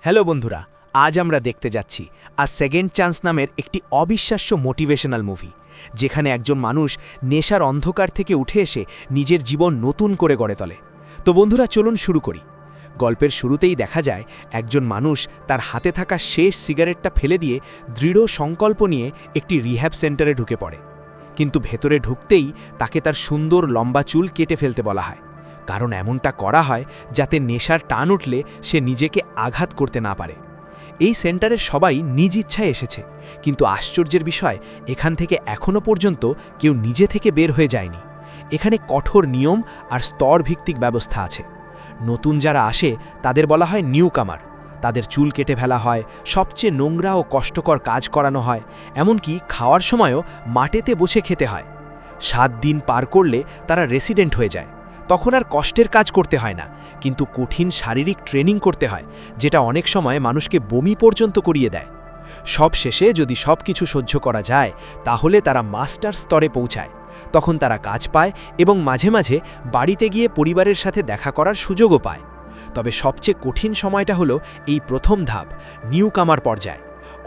Hello বন্ধুরা, আজ আমরা দেখতে যাচ্ছি সেকেন্ড চান্স নামের একটি অবিশ্বাস্য মোটিভেশনাল মুভি, যেখানে একজন মানুষ নেশার অন্ধকার থেকে উঠে এসে নিজের জীবন নতুন করে গড়ে তোলে। তো বন্ধুরা, চলুন শুরু করি। গল্পের শুরুতেই দেখা যায় একজন মানুষ তার হাতে থাকা শেষ সিগারেটটা ফেলে দিয়ে দৃঢ় সংকল্প নিয়ে একটি রিহ্যাব সেন্টারে ঢুকে পড়ে। কিন্তু ভেতরে ঢুকতেই তাকে তার সুন্দর লম্বা চুল কেটে ফেলতে বলা হয়, কারণ এমনটা করা হয় যাতে নেশার টান উঠলে সে নিজেকে আঘাত করতে না পারে। এই সেন্টারের সবাই নিজ ইচ্ছায় এসেছে, কিন্তু আশ্চর্যের বিষয়, এখান থেকে এখনও পর্যন্ত কেউ নিজে থেকে বের হয়ে যায়নি। এখানে কঠোর নিয়ম আর স্তরভিত্তিক ব্যবস্থা আছে। নতুন যারা আসে তাদের বলা হয় নিউ কামার। তাদের চুল কেটে ফেলা হয়, সবচেয়ে নোংরা ও কষ্টকর কাজ করানো হয়, এমনকি খাওয়ার সময়ও মাটিতে বসে খেতে হয়। 7 দিন পার করলে তারা রেসিডেন্ট হয়ে যায়। তখন আর কষ্টের কাজ করতে হয় না, কিন্তু কঠিন শারীরিক ট্রেনিং করতে হয়, যেটা অনেক সময় মানুষকে বমি পর্যন্ত করিয়ে দেয়। সব শেষে যদি সব কিছু সহ্য করা যায়, তাহলে তারা মাস্টার স্তরে পৌঁছায়। তখন তারা কাজ পায় এবং মাঝে মাঝে বাড়িতে গিয়ে পরিবারের সাথে দেখা করার সুযোগও পায়। তবে সবচেয়ে কঠিন সময়টা হলো এই প্রথম ধাপ, নিউ কামার পর্যায়।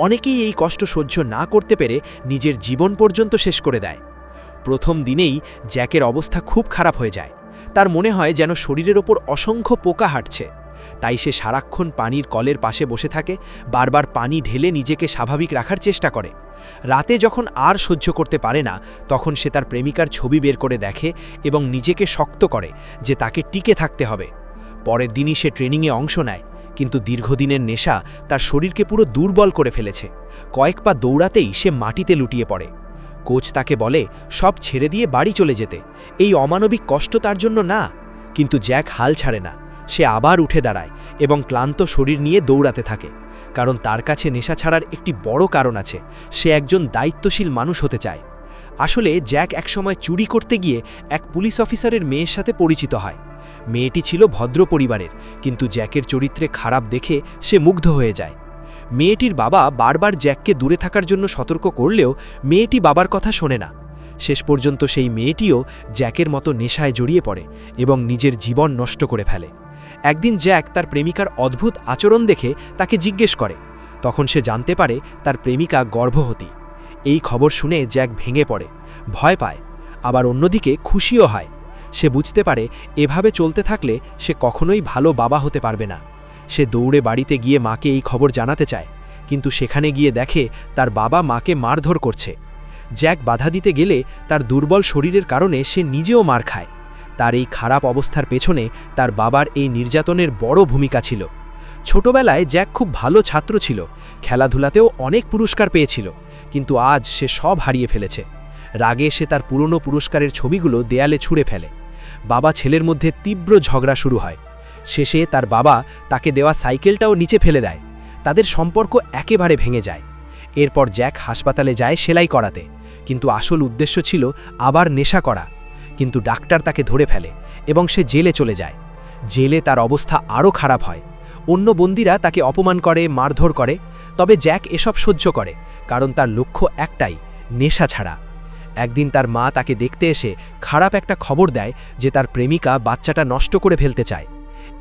অনেকেই এই কষ্ট সহ্য না করতে পেরে নিজের জীবন পর্যন্ত শেষ করে দেয়। প্রথম দিনেই জ্যাকের অবস্থা খুব খারাপ হয়ে যায়। তার মনে হয় যেন শরীরের ওপর অসংখ্য পোকা হাঁটছে। তাই সে সারাক্ষণ পানির কলের পাশে বসে থাকে, বারবার পানি ঢেলে নিজেকে স্বাভাবিক রাখার চেষ্টা করে। রাতে যখন আর সহ্য করতে পারে না, তখন সে তার প্রেমিকার ছবি বের করে দেখে এবং নিজেকে শক্ত করে যে তাকে টিকে থাকতে হবে। পরের দিনই সে ট্রেনিংয়ে অংশ নেয়, কিন্তু দীর্ঘদিনের নেশা তার শরীরকে পুরো দুর্বল করে ফেলেছে। কয়েক পা দৌড়াতেই সে মাটিতে লুটিয়ে পড়ে। কোচ তাকে বলে সব ছেড়ে দিয়ে বাড়ি চলে যেতে, এই অমানবিক কষ্ট তার জন্য না। কিন্তু জ্যাক হাল ছাড়ে না। সে আবার উঠে দাঁড়ায় এবং ক্লান্ত শরীর নিয়ে দৌড়াতে থাকে, কারণ তার কাছে নেশা ছাড়ার একটি বড় কারণ আছে। সে একজন দায়িত্বশীল মানুষ হতে চায়। আসলে জ্যাক একসময় চুরি করতে গিয়ে এক পুলিশ অফিসারের মেয়ের সাথে পরিচিত হয়। মেয়েটি ছিল ভদ্র পরিবারের, কিন্তু জ্যাকের চরিত্রে খারাপ দেখে সে মুগ্ধ হয়ে যায়। মেয়েটির বাবা বারবার জ্যাককে দূরে থাকার জন্য সতর্ক করলেও মেয়েটি বাবার কথা শোনে না। শেষ পর্যন্ত সেই মেয়েটিও জ্যাকের মতো নেশায় জড়িয়ে পড়ে এবং নিজের জীবন নষ্ট করে ফেলে। একদিন জ্যাক তার প্রেমিকার অদ্ভুত আচরণ দেখে তাকে জিজ্ঞেস করে। তখন সে জানতে পারে তার প্রেমিকা গর্ভবতী। এই খবর শুনে জ্যাক ভেঙে পড়ে, ভয় পায়, আবার অন্যদিকে খুশিও হয়। সে বুঝতে পারে এভাবে চলতে থাকলে সে কখনোই ভালো বাবা হতে পারবে না। সে দৌড়ে বাড়িতে গিয়ে মাকে এই খবর জানাতে চায়, কিন্তু সেখানে গিয়ে দেখে তার বাবা মাকে মারধর করছে। জ্যাক বাধা দিতে গেলে তার দুর্বল শরীরের কারণে সে নিজেও মার খায়। তার এই খারাপ অবস্থার পেছনে তার বাবার এই নির্যাতনের বড় ভূমিকা ছিল। ছোটবেলায় জ্যাক খুব ভালো ছাত্র ছিল, খেলাধুলাতেও অনেক পুরস্কার পেয়েছিল, কিন্তু আজ সে সব হারিয়ে ফেলেছে। রাগে সে তার পুরনো পুরস্কারের ছবিগুলো দেয়ালে ছুঁড়ে ফেলে। বাবা ছেলের মধ্যে তীব্র ঝগড়া শুরু হয়। শেষে তার বাবা তাকে দেওয়া সাইকেলটাও নিচে ফেলে দেয়। তাদের সম্পর্ক একেবারে ভেঙে যায়। এরপর জ্যাক হাসপাতালে যায় সেলাই করাতে, কিন্তু আসল উদ্দেশ্য ছিল আবার নেশা করা। কিন্তু ডাক্তার তাকে ধরে ফেলে এবং সে জেলে চলে যায়। জেলে তার অবস্থা আরও খারাপ হয়। অন্য বন্দীরা তাকে অপমান করে, মারধর করে। তবে জ্যাক এসব সহ্য করে, কারণ তার লক্ষ্য একটাই, নেশা ছাড়া। একদিন তার মা তাকে দেখতে এসে খারাপ একটা খবর দেয় যে তার প্রেমিকা বাচ্চাটা নষ্ট করে ফেলতে চায়।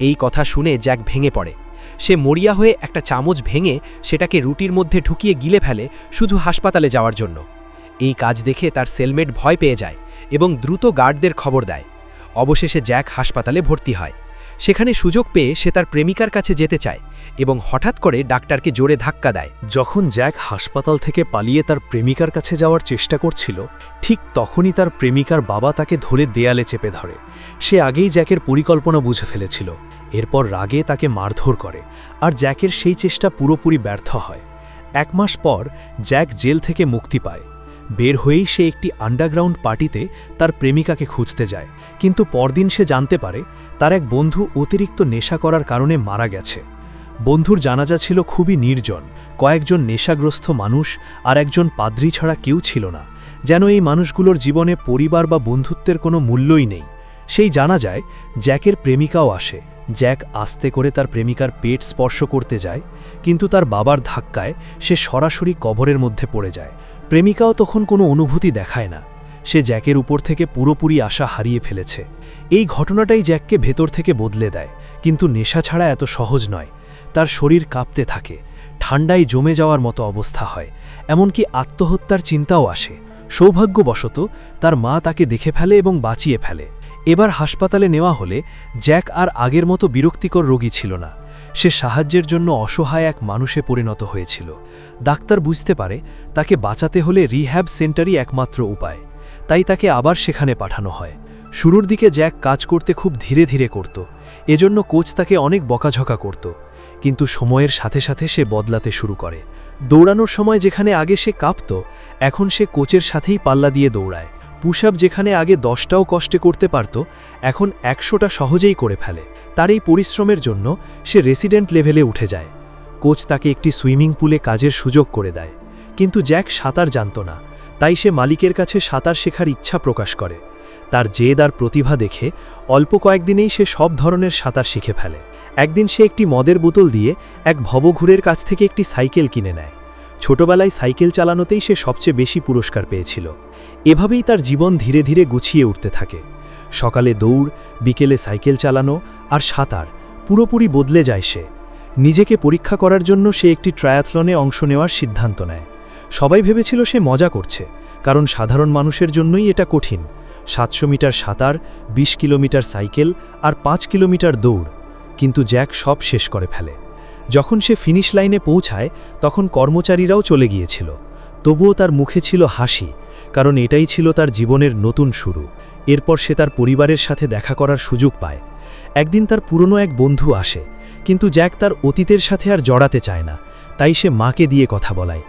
এই কথা শুনে জ্যাক ভেঙে পড়ে। সে মরিয়া হয়ে একটা চামচ ভেঙে সেটাকে রুটির মধ্যে ঢুকিয়ে গিলে ফেলে, শুধু হাসপাতালে যাওয়ার জন্য। এই কাজ দেখে তার সেলমেট ভয় পেয়ে যায় এবং দ্রুত গার্ডদের খবর দেয়। অবশেষে জ্যাক হাসপাতালে ভর্তি হয়। সেখানে সুযোগ পেয়ে সে তার প্রেমিকার কাছে যেতে চায় এবং হঠাৎ করে ডাক্তারকে জোরে ধাক্কা দেয়। যখন জ্যাক হাসপাতাল থেকে পালিয়ে তার প্রেমিকার কাছে যাওয়ার চেষ্টা করছিল, ঠিক তখনই তার প্রেমিকার বাবা তাকে ধরে দেয়ালে চেপে ধরে। সে আগেই জ্যাকের পরিকল্পনা বুঝে ফেলেছিল। এরপর রাগে তাকে মারধর করে, আর জ্যাকের সেই চেষ্টা পুরোপুরি ব্যর্থ হয়। 1 মাস পর জ্যাক জেল থেকে মুক্তি পায়। বের হয়েই সে একটি আন্ডারগ্রাউন্ড পার্টিতে তার প্রেমিকাকে খুঁজতে যায়, কিন্তু পরদিন সে জানতে পারে তার এক বন্ধু অতিরিক্ত নেশা করার কারণে মারা গেছে। বন্ধুর জানাজা ছিল খুবই নির্জন, কয়েকজন নেশাগ্রস্ত মানুষ আর একজন পাদ্রী ছাড়া কেউ ছিল না। যেন এই মানুষগুলোর জীবনে পরিবার বা বন্ধুত্বের কোনো মূল্যই নেই। সেই জানাজায় জ্যাকের প্রেমিকাও আসে। জ্যাক আস্তে করে তার প্রেমিকার পেট স্পর্শ করতে যায়, কিন্তু তার বাবার ধাক্কায় সে সরাসরি কবরের মধ্যে পড়ে যায়। প্রেমিকাও তখন কোনো অনুভূতি দেখায় না। সে জ্যাকের উপর থেকে পুরোপুরি আশা হারিয়ে ফেলেছে। এই ঘটনাটাই জ্যাককে ভেতর থেকে বদলে দেয়, কিন্তু নেশা ছাড়া এত সহজ নয়। তার শরীর কাঁপতে থাকে, ঠান্ডায় জমে যাওয়ার মতো অবস্থা হয়, এমনকি আত্মহত্যার চিন্তাও আসে। সৌভাগ্যবশত তার মা তাকে দেখে ফেলে এবং বাঁচিয়ে ফেলে। এবার হাসপাতালে নেওয়া হলে জ্যাক আর আগের মতো বিরক্তিকর রোগী ছিল না। সে সাহায্যের জন্য অসহায় এক মানুষে পরিণত হয়েছিল। ডাক্তার বুঝতে পারে তাকে বাঁচাতে হলে রিহ্যাব সেন্টারই একমাত্র উপায়, তাই তাকে আবার সেখানে পাঠানো হয়। শুরুর দিকে জ্যাক কাজ করতে খুব ধীরে ধীরে করত, এজন্য কোচ তাকে অনেক বকাঝকা করত। কিন্তু সময়ের সাথে সাথে সে বদলাতে শুরু করে। দৌড়ানোর সময় যেখানে আগে সে কাঁপত, এখন সে কোচের সাথেই পাল্লা দিয়ে দৌড়ায়। পুশ আপ যেখানে আগে 10টাও কষ্টে করতে পারত, এখন 100টা সহজেই করে ফেলে। তার এই পরিশ্রমের জন্য সে রেসিডেন্ট লেভেলে উঠে যায়। কোচ তাকে একটি সুইমিং পুলে কাজের সুযোগ করে দেয়। কিন্তু জ্যাক সাঁতার জানত না, তাই সে মালিকের কাছে সাঁতার শেখার ইচ্ছা প্রকাশ করে। তার জেদ আর প্রতিভা দেখে অল্প কয়েকদিনেই সে সব ধরনের সাঁতার শিখে ফেলে। একদিন সে একটি মদের বোতল দিয়ে এক ভবঘুরের কাছ থেকে একটি সাইকেল কিনে নেয়। ছোটবেলায় সাইকেল চালানোতেই সে সবচেয়ে বেশি পুরস্কার পেয়েছিল। এভাবেই তার জীবন ধীরে ধীরে গুছিয়ে উঠতে থাকে। সকালে দৌড়, বিকেলে সাইকেল চালানো আর সাঁতার, পুরোপুরি বদলে যায় সে। নিজেকে পরীক্ষা করার জন্য সে একটি ট্রায়াথলনে অংশ নেওয়ার সিদ্ধান্ত নেয়। সবাই ভেবেছিল সে মজা করছে, কারণ সাধারণ মানুষের জন্যই এটা কঠিন। 700 মিটার সাঁতার, 20 কিলোমিটার সাইকেল আর 5 কিলোমিটার দৌড়। কিন্তু জ্যাক সব শেষ করে ফেলে। যখন সে ফিনিশ লাইনে পৌঁছায় তখন কর্মচারীরাও চলে গিয়েছিল। তবুও তার মুখে ছিল হাসি, কারণ এটাই ছিল তার জীবনের নতুন শুরু। এরপর সে তার পরিবারের সাথে দেখা করার সুযোগ পায়। একদিন তার পুরনো এক বন্ধু আসে, কিন্তু জ্যাক তার অতীতের সাথে আর জড়াতে চায় না, তাই সে মাকে দিয়ে কথা বলায়।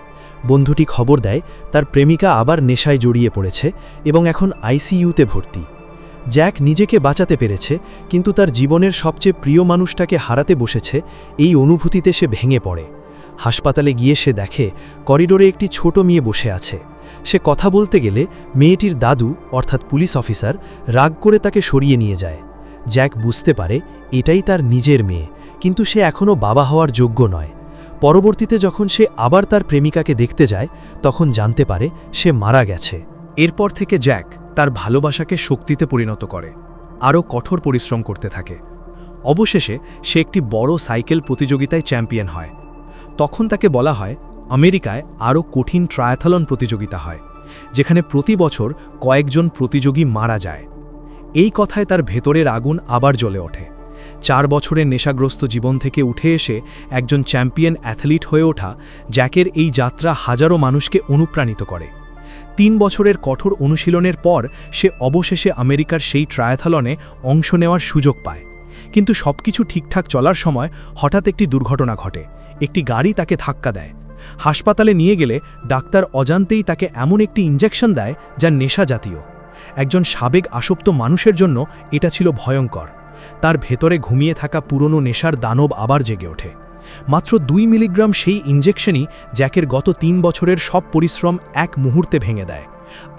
বন্ধুটি খবর দেয় তার প্রেমিকা আবার নেশায় জড়িয়ে পড়েছে এবং এখন আইসিইউতে ভর্তি। জ্যাক নিজেকে বাঁচাতে পেরেছে, কিন্তু তার জীবনের সবচেয়ে প্রিয় মানুষটাকে হারাতে বসেছে। এই অনুভূতিতে সে ভেঙে পড়ে। হাসপাতালে গিয়ে সে দেখে করিডোরে একটি ছোট মেয়ে বসে আছে। সে কথা বলতে গেলে মেয়েটির দাদু অর্থাৎ পুলিশ অফিসার রাগ করে তাকে সরিয়ে নিয়ে যায়। জ্যাক বুঝতে পারে এটাই তার নিজের মেয়ে, কিন্তু সে এখনও বাবা হওয়ার যোগ্য নয়। পরবর্তীতে যখন সে আবার তার প্রেমিকাকে দেখতে যায়, তখন জানতে পারে সে মারা গেছে। এরপর থেকে জ্যাক তার ভালোবাসাকে শক্তিতে পরিণত করে, আরও কঠোর পরিশ্রম করতে থাকে। অবশেষে সে একটি বড় সাইকেল প্রতিযোগিতায় চ্যাম্পিয়ন হয়। তখন তাকে বলা হয় আমেরিকায় আরও কঠিন ট্রায়াথলন প্রতিযোগিতা হয়, যেখানে প্রতি বছর কয়েকজন প্রতিযোগী মারা যায়। এই কথায় তার ভেতরের আগুন আবার জ্বলে ওঠে। 4 বছরের নেশাগ্রস্ত জীবন থেকে উঠে এসে একজন চ্যাম্পিয়ন অ্যাথলিট হয়ে ওঠা জ্যাকের এই যাত্রা হাজারো মানুষকে অনুপ্রাণিত করে। 3 বছরের কঠোর অনুশীলনের পর সে অবশেষে আমেরিকার সেই ট্রায়াথলনে অংশ নেওয়ার সুযোগ পায়। কিন্তু সবকিছু ঠিকঠাক চলার সময় হঠাৎ একটি দুর্ঘটনা ঘটে। একটি গাড়ি তাকে ধাক্কা দেয়। হাসপাতালে নিয়ে গেলে ডাক্তার অজান্তেই তাকে এমন একটি ইনজেকশন দেয় যা নেশা জাতীয়। একজন সাবেক আসক্ত মানুষের জন্য এটা ছিল ভয়ঙ্কর। তার ভেতরে ঘুমিয়ে থাকা পুরনো নেশার দানব আবার জেগে ওঠে। মাত্র 2 মিলিগ্রাম সেই ইনজেকশনই জ্যাকের গত 3 বছরের সব পরিশ্রম এক মুহূর্তে ভেঙে দেয়।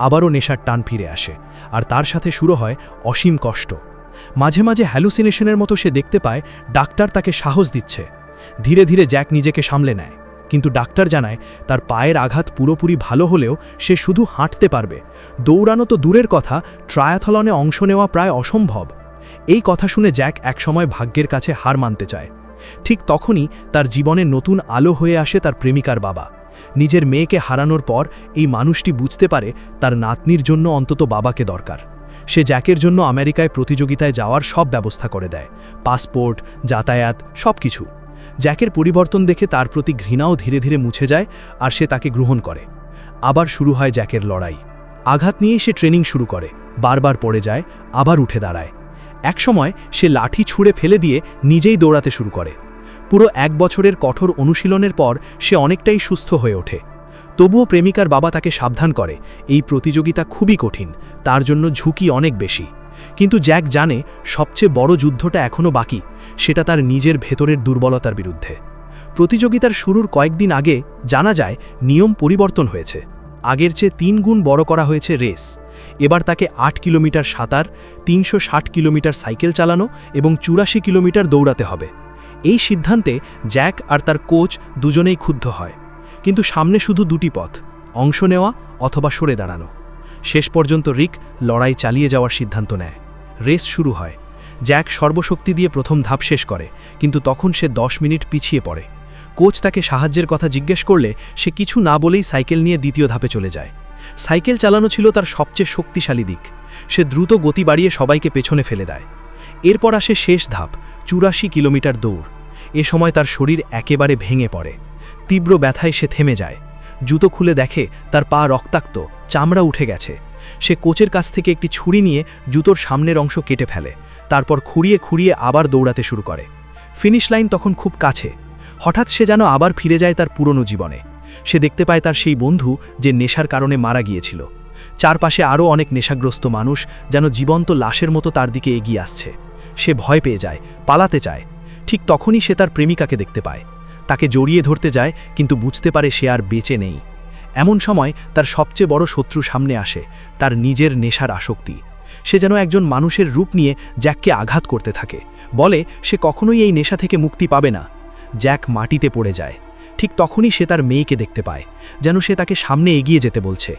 আবারও নেশার টান ফিরে আসে, আর তার সাথে শুরু হয় অসীম কষ্ট। মাঝে মাঝে হ্যালুসিনেশনের মতো সে দেখতে পায় ডাক্তার তাকে সাহস দিচ্ছে। ধীরে ধীরে জ্যাক নিজেকে সামলে নেয়, কিন্তু ডাক্তার জানায় তার পায়ের আঘাত পুরোপুরি ভালো হলেও সে শুধু হাঁটতে পারবে। দৌড়ানো তো দূরের কথা, ট্রায়াথলনে অংশ নেওয়া প্রায় অসম্ভব। এই কথা শুনে জ্যাক একসময় ভাগ্যের কাছে হার মানতে চায়। ঠিক তখনই তার জীবনে নতুন আলো হয়ে আসে তার প্রেমিকার বাবা। নিজের মেয়েকে হারানোর পর এই মানুষটি বুঝতে পারে তার নাতনির জন্য অন্তত বাবাকে দরকার। সে জ্যাকের জন্য আমেরিকায় প্রতিযোগিতায় যাওয়ার সব ব্যবস্থা করে দেয়, পাসপোর্ট, যাতায়াত, সব কিছু। জ্যাকের পরিবর্তন দেখে তার প্রতি ঘৃণাও ধীরে ধীরে মুছে যায়, আর সে তাকে গ্রহণ করে। আবার শুরু হয় জ্যাকের লড়াই। আঘাত নিয়েই সে ট্রেনিং শুরু করে, বারবার পড়ে যায়, আবার উঠে দাঁড়ায়। একসময় সে লাঠি ছুঁড়ে ফেলে দিয়ে নিজেই দৌড়াতে শুরু করে। পুরো 1 বছরের কঠোর অনুশীলনের পর সে অনেকটাই সুস্থ হয়ে ওঠে। তবুও প্রেমিকার বাবা তাকে সাবধান করে, এই প্রতিযোগিতা খুবই কঠিন, তার জন্য ঝুঁকি অনেক বেশি। কিন্তু জ্যাক জানে সবচেয়ে বড় যুদ্ধটা এখনও বাকি, সেটা তার নিজের ভেতরের দুর্বলতার বিরুদ্ধে। প্রতিযোগিতার শুরুর কয়েকদিন আগে জানা যায় নিয়ম পরিবর্তন হয়েছে। আগের চেয়ে 3 গুণ বড় করা হয়েছে রেস। এবার তাকে 8 কিলোমিটার সাঁতার, 360 কিলোমিটার সাইকেল চালানো এবং 84 কিলোমিটার দৌড়াতে হবে। এই সিদ্ধান্তে জ্যাক আর তার কোচ দুজনেই ক্ষুব্ধ হয়। কিন্তু সামনে শুধু 2টি পথ, অংশ নেওয়া অথবা সরে দাঁড়ানো। শেষ পর্যন্ত রিক লড়াই চালিয়ে যাওয়ার সিদ্ধান্ত নেয়। রেস শুরু হয়। জ্যাক সর্বশক্তি দিয়ে প্রথম ধাপ শেষ করে, কিন্তু তখন সে 10 মিনিট পিছিয়ে পড়ে। কোচ তাকে সাহায্যের কথা জিজ্ঞেস করলে সে কিছু না বলেই সাইকেল নিয়ে দ্বিতীয় ধাপে চলে যায়। সাইকেল চালানো ছিল তার সবচেয়ে শক্তিশালী দিক। সে দ্রুত গতি বাড়িয়ে সবাইকে পেছনে ফেলে দেয়। এরপর আসে শেষ ধাপ, 84 কিলোমিটার দৌড়। এ সময় তার শরীর একেবারে ভেঙে পড়ে। তীব্র ব্যথায় সে থেমে যায়। জুতো খুলে দেখে তার পা রক্তাক্ত, চামড়া উঠে গেছে। সে কোচের কাছ থেকে একটি ছুরি নিয়ে জুতোর সামনের অংশ কেটে ফেলে, তারপর খুঁড়িয়ে খুঁড়িয়ে আবার দৌড়াতে শুরু করে। ফিনিশ লাইন তখন খুব কাছে। হঠাৎ সে যেন আবার ফিরে যায় তার পুরনো জীবনে। সে দেখতে পায় তার সেই বন্ধু যে নেশার কারণে মারা গিয়েছিল। চারপাশে আরও অনেক নেশাগ্রস্ত মানুষ যেন জীবন্ত লাশের মতো তার দিকে এগিয়ে আসছে। সে ভয় পেয়ে যায়, পালাতে চায়। ঠিক তখনই সে তার প্রেমিকাকে দেখতে পায়। তাকে জড়িয়ে ধরতে যায়, কিন্তু বুঝতে পারে সে আর বেঁচে নেই। এমন সময় তার সবচেয়ে বড় শত্রু সামনে আসে, তার নিজের নেশার আসক্তি। সে যেন একজন মানুষের রূপ নিয়ে জ্যাককে আঘাত করতে থাকে, বলে সে কখনোই এই নেশা থেকে মুক্তি পাবে না। জ্যাক মাটিতে পড়ে যায়। ঠিক তখনই সে তার মেয়েকে দেখতে পায়, যেন সে তাকে সামনে এগিয়ে যেতে বলছে।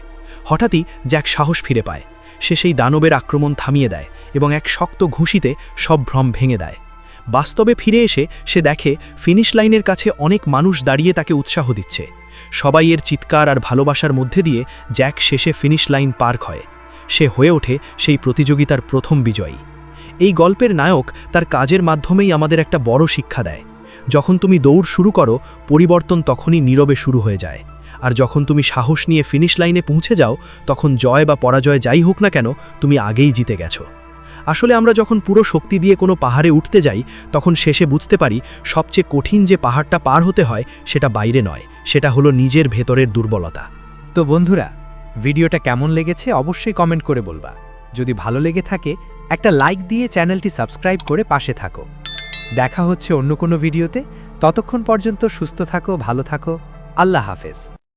হঠাৎই জ্যাক সাহস ফিরে পায়। সে সেই দানবের আক্রমণ থামিয়ে দেয় এবং এক শক্ত ঘুষিতে সব ভ্রম ভেঙে দেয়। বাস্তবে ফিরে এসে সে দেখে ফিনিশ লাইনের কাছে অনেক মানুষ দাঁড়িয়ে তাকে উৎসাহ দিচ্ছে। সবাই এর চিৎকার আর ভালোবাসার মধ্যে দিয়ে জ্যাক শেষে ফিনিশ লাইন পার হয়। সে হয়ে ওঠে সেই প্রতিযোগিতার প্রথম বিজয়ী। এই গল্পের নায়ক তার কাজের মাধ্যমেই আমাদের একটা বড় শিক্ষা দেয়। যখন তুমি দৌড় শুরু করো, পরিবর্তন তখনই নীরবে শুরু হয়ে যায়। আর যখন তুমি সাহস নিয়ে ফিনিশ লাইনে পৌঁছে যাও, তখন জয় বা পরাজয় যাই হোক না কেন, তুমি আগেই জিতে গেছো। আসলে আমরা যখন পুরো শক্তি দিয়ে কোনো পাহাড়ে উঠতে যাই, তখন শেষে বুঝতে পারি সবচেয়ে কঠিন যে পাহাড়টা পার হতে হয় সেটা বাইরে নয়, সেটা হলো নিজের ভেতরের দুর্বলতা। তো বন্ধুরা, ভিডিওটা কেমন লেগেছে অবশ্যই কমেন্ট করে বলবা। যদি ভালো লেগে থাকে একটা লাইক দিয়ে চ্যানেলটি সাবস্ক্রাইব করে পাশে থাকো। দেখা হচ্ছে অন্য কোনো ভিডিওতে। ততক্ষণ পর্যন্ত সুস্থ থাকো, ভালো থাকো। আল্লাহ হাফেজ।